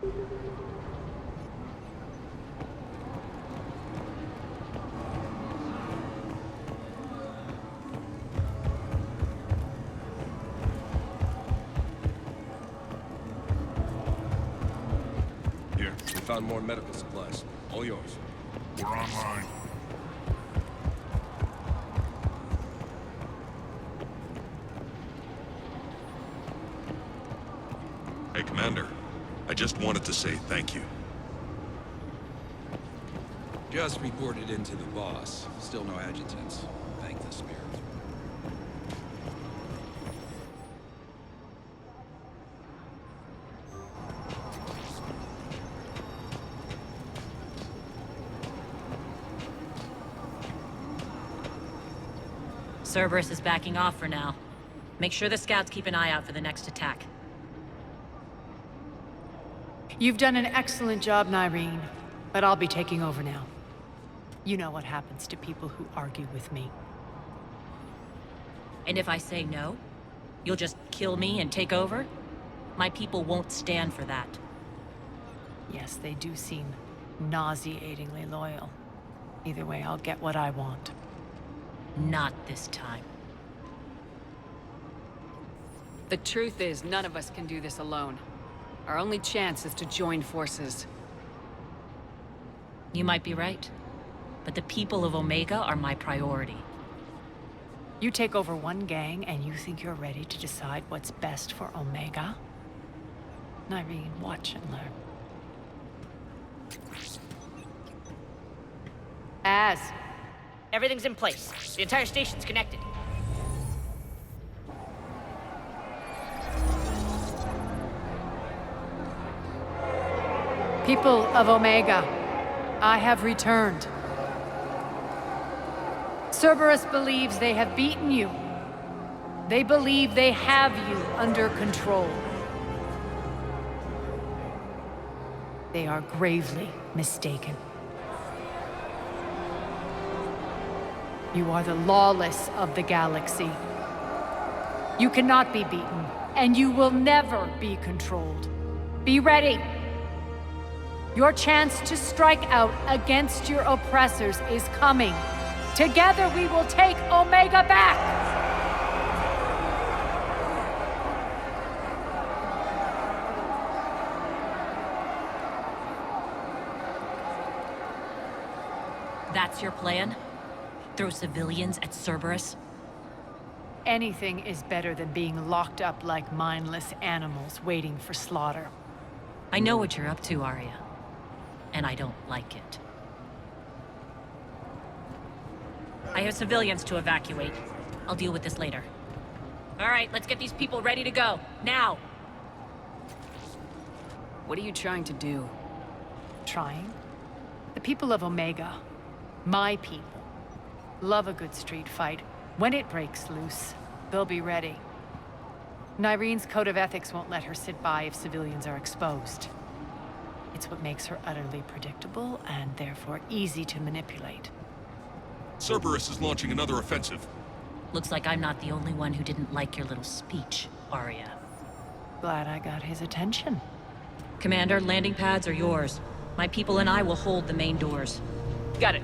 Here, we found more medical supplies. All yours. We're online. Hey, Commander. I just wanted to say thank you. Just reported in to the boss. Still no adjutants. Thank the spirit. Cerberus is backing off for now. Make sure the scouts keep an eye out for the next attack. You've done an excellent job, Nyreen, but I'll be taking over now. You know what happens to people who argue with me. And if I say no, you'll just kill me and take over? My people won't stand for that. Yes, they do seem nauseatingly loyal. Either way, I'll get what I want. Not this time. The truth is, none of us can do this alone. Our only chance is to join forces. You might be right, but the people of Omega are my priority. You take over one gang and you think you're ready to decide what's best for Omega? Nyreen, watch and learn. Everything's in place. The entire station's connected. People of Omega, I have returned. Cerberus believes they have beaten you. They believe they have you under control. They are gravely mistaken. You are the lawless of the galaxy. You cannot be beaten, and you will never be controlled. Be ready. Your chance to strike out against your oppressors is coming. Together we will take Omega back! That's your plan? Throw civilians at Cerberus? Anything is better than being locked up like mindless animals waiting for slaughter. I know what you're up to, Arya. And I don't like it. I have civilians to evacuate. I'll deal with this later. All right, let's get these people ready to go. Now! What are you trying to do? Trying? The people of Omega, my people, love a good street fight. When it breaks loose, they'll be ready. Nyreen's code of ethics won't let her sit by if civilians are exposed. It's what makes her utterly predictable and therefore easy to manipulate. Cerberus is launching another offensive. Looks like I'm not the only one who didn't like your little speech, Arya. Glad I got his attention. Commander, landing pads are yours. My people and I will hold the main doors. Got it.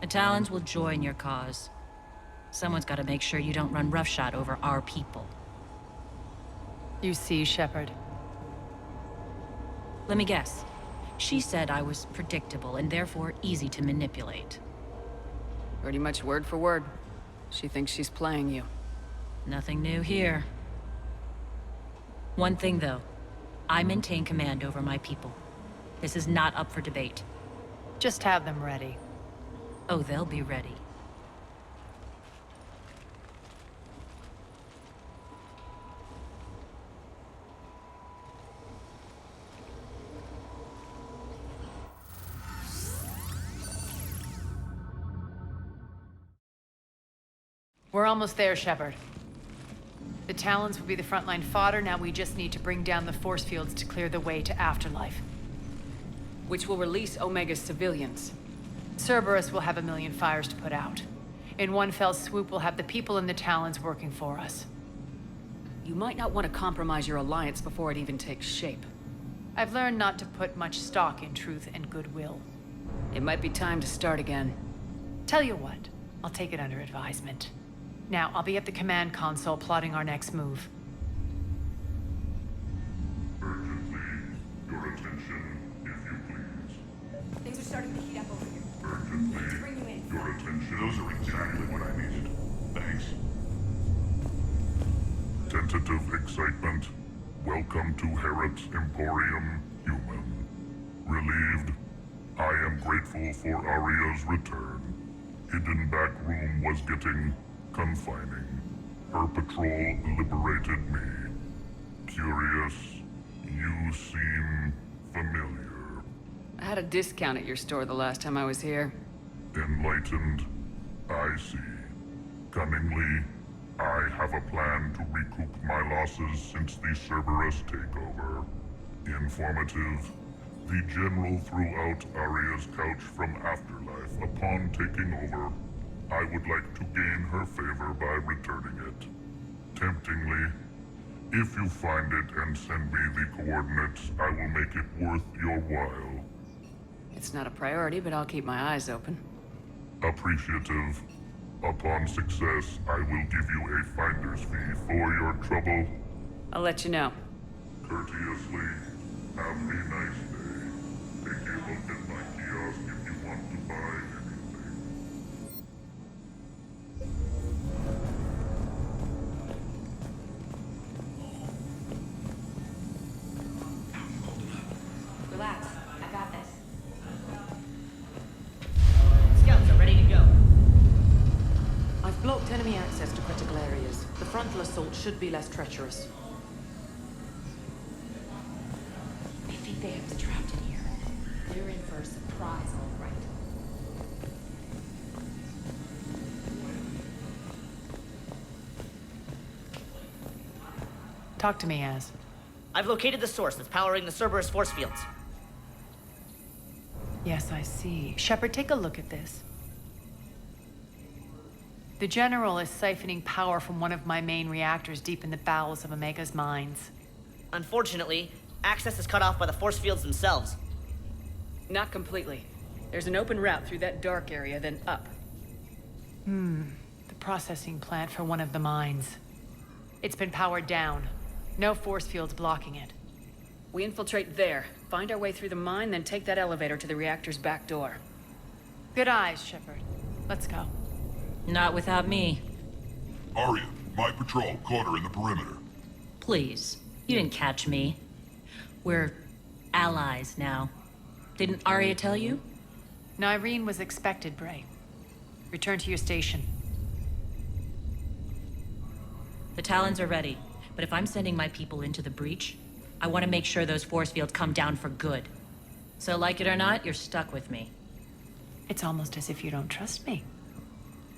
The Talons will join your cause. Someone's got to make sure you don't run roughshod over our people. You see, Shepard. Let me guess. She said I was predictable and therefore easy to manipulate. Pretty much word for word. She thinks she's playing you. Nothing new here. One thing, though. I maintain command over my people. This is not up for debate. Just have them ready. Oh, they'll be ready. We're almost there, Shepard. The Talons will be the frontline fodder, now we just need to bring down the force fields to clear the way to Afterlife. Which will release Omega's civilians. Cerberus will have 1,000,000 fires to put out. In one fell swoop, we'll have the people in the Talons working for us. You might not want to compromise your alliance before it even takes shape. I've learned not to put much stock in truth and goodwill. It might be time to start again. Tell you what, I'll take it under advisement. Now, I'll be at the command console plotting our next move. Urgently, your attention, if you please. Things are starting to heat up over here. Urgently, Bring you in. your attention. Those are exactly what I needed. Thanks. Tentative excitement. Welcome to Herod's Emporium, human. Relieved. I am grateful for Aria's return. Hidden back room was getting confining. Her patrol liberated me. Curious, you seem familiar. I had a discount at your store the last time I was here. Enlightened, I see. Cunningly, I have a plan to recoup my losses since the Cerberus takeover. Informative, the General threw out Aria's couch from Afterlife upon taking over. I would like to gain her favor by returning it. Temptingly, if you find it and send me the coordinates, I will make it worth your while. It's not a priority, but I'll keep my eyes open. Appreciative. Upon success, I will give you a finder's fee for your trouble. I'll let you know. Courteously, have a nice day. Take a look at my kiosk if you want to buy anything. Relax. I got this. Scouts are ready to go. I've blocked enemy access to critical areas. The frontal assault should be less treacherous. I think they have us trapped in here. They're in for a surprise, all right. Talk to me, Az. I've located the source that's powering the Cerberus force fields. Yes, I see. Shepard, take a look at this. The General is siphoning power from one of my main reactors deep in the bowels of Omega's mines. Unfortunately, access is cut off by the force fields themselves. Not completely. There's an open route through that dark area, then up. The processing plant for one of the mines. It's been powered down. No force fields blocking it. We infiltrate there, find our way through the mine, then take that elevator to the reactor's back door. Good eyes, Shepard. Let's go. Not without me. Aria, my patrol caught her in the perimeter. Please. You didn't catch me. We're allies now. Didn't Arya tell you? Nyreen was expected, Bray. Return to your station. The Talons are ready, but if I'm sending my people into the breach, I want to make sure those force fields come down for good. So like it or not, you're stuck with me. It's almost as if you don't trust me.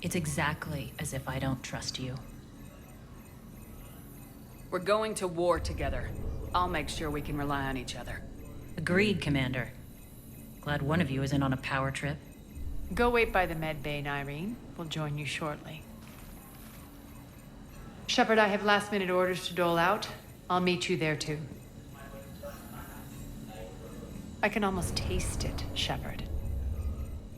It's exactly as if I don't trust you. We're going to war together. I'll make sure we can rely on each other. Agreed, Commander. Glad one of you isn't on a power trip. Go wait by the med bay, Nyreen. We'll join you shortly. Shepard, I have last-minute orders to dole out. I'll meet you there, too. I can almost taste it, Shepard.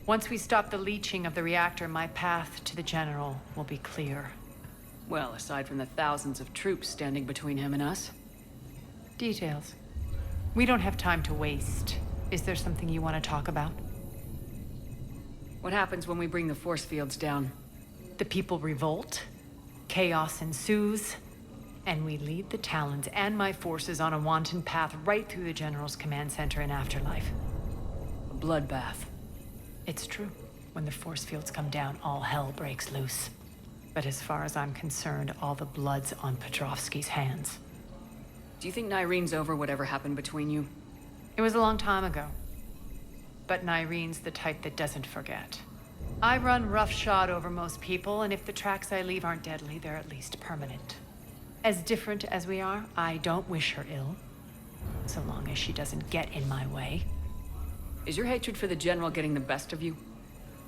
Once we stop the leaching of the reactor, my path to the General will be clear. Well, aside from the thousands of troops standing between him and us. Details. We don't have time to waste. Is there something you want to talk about? What happens when we bring the force fields down? The people revolt, chaos ensues, and we lead the Talons and my forces on a wanton path right through the General's command center and afterlife. A bloodbath. It's true. When the force fields come down, all hell breaks loose. But as far as I'm concerned, all the blood's on Petrovsky's hands. Do you think Nyrene's over whatever happened between you? It was a long time ago. But Nyrene's the type that doesn't forget. I run roughshod over most people, and if the tracks I leave aren't deadly, they're at least permanent. As different as we are, I don't wish her ill. So long as she doesn't get in my way. Is your hatred for the General getting the best of you?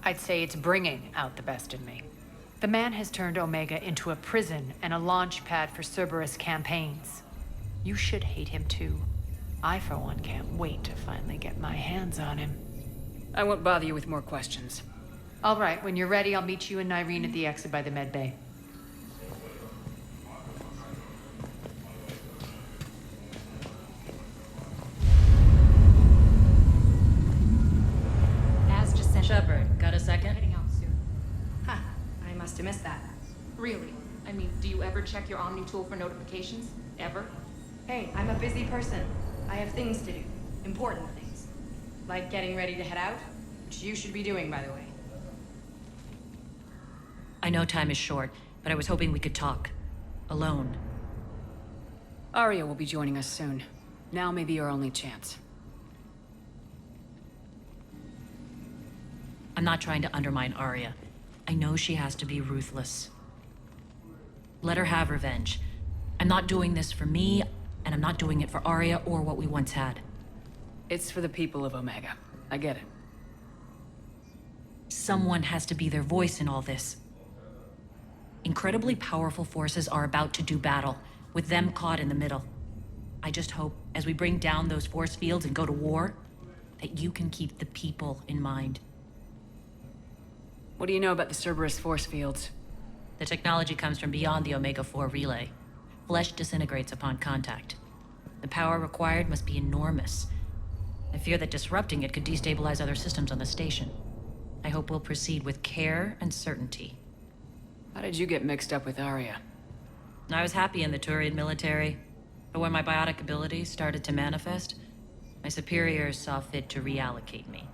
I'd say it's bringing out the best in me. The man has turned Omega into a prison and a launch pad for Cerberus campaigns. You should hate him too. I, for one, can't wait to finally get my hands on him. I won't bother you with more questions. All right, when you're ready, I'll meet you and Nyrene at the exit by the med bay. As just sent. Shepard, got a second? Heading out soon. Ha! I must have missed that. Really? I mean, do you ever check your Omni tool for notifications? Ever? Hey, I'm a busy person. I have things to do. Important things. Like getting ready to head out, which you should be doing, by the way. I know time is short, but I was hoping we could talk. Alone. Arya will be joining us soon. Now may be our only chance. I'm not trying to undermine Arya. I know she has to be ruthless. Let her have revenge. I'm not doing this for me, and I'm not doing it for Arya or what we once had. It's for the people of Omega. I get it. Someone has to be their voice in all this. Incredibly powerful forces are about to do battle, with them caught in the middle. I just hope, as we bring down those force fields and go to war, that you can keep the people in mind. What do you know about the Cerberus force fields? The technology comes from beyond the Omega-4 relay. Flesh disintegrates upon contact. The power required must be enormous. I fear that disrupting it could destabilize other systems on the station. I hope we'll proceed with care and certainty. How did you get mixed up with Arya? I was happy in the Turian military, but when my biotic abilities started to manifest, my superiors saw fit to reallocate me.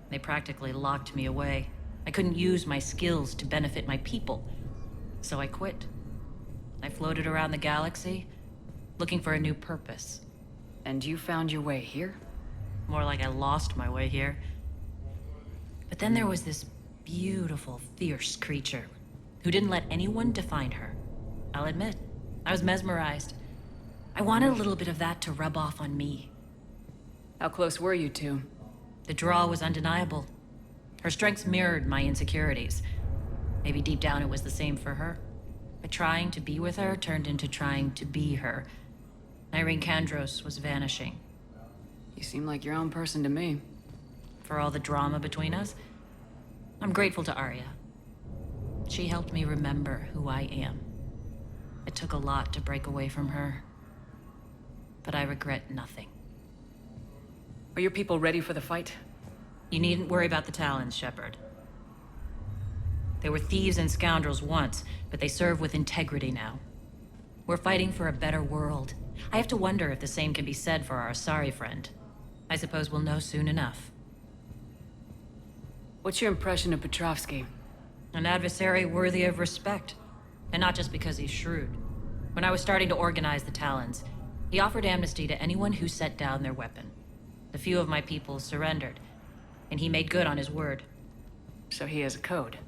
They practically locked me away. I couldn't use my skills to benefit my people, so I quit. I floated around the galaxy, looking for a new purpose. And you found your way here? More like I lost my way here. But then there was this beautiful, fierce creature who didn't let anyone define her. I'll admit, I was mesmerized. I wanted a little bit of that to rub off on me. How close were you two? The draw was undeniable. Her strengths mirrored my insecurities. Maybe deep down it was the same for her. But trying to be with her turned into trying to be her. Irene Kandros was vanishing. You seem like your own person to me. For all the drama between us, I'm grateful to Arya. She helped me remember who I am. It took a lot to break away from her, but I regret nothing. Are your people ready for the fight? You needn't worry about the Talons, Shepard. They were thieves and scoundrels once, but they serve with integrity now. We're fighting for a better world. I have to wonder if the same can be said for our Asari friend. I suppose we'll know soon enough. What's your impression of Petrovsky? An adversary worthy of respect. And not just because he's shrewd. When I was starting to organize the Talons, he offered amnesty to anyone who set down their weapon. A few of my people surrendered, and he made good on his word. So he has a code.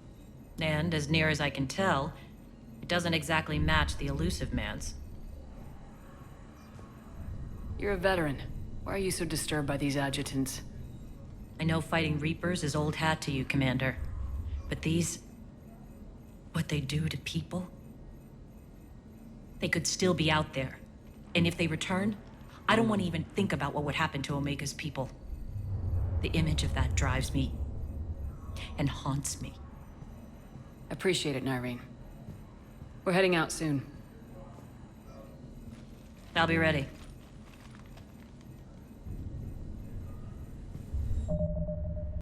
And, as near as I can tell, it doesn't exactly match the elusive man's. You're a veteran. Why are you so disturbed by these adjutants? I know fighting Reapers is old hat to you, Commander. But these... what they do to people? They could still be out there. And if they return, I don't want to even think about what would happen to Omega's people. The image of that drives me and haunts me. Appreciate it, Nyreen. We're heading out soon. I'll be ready.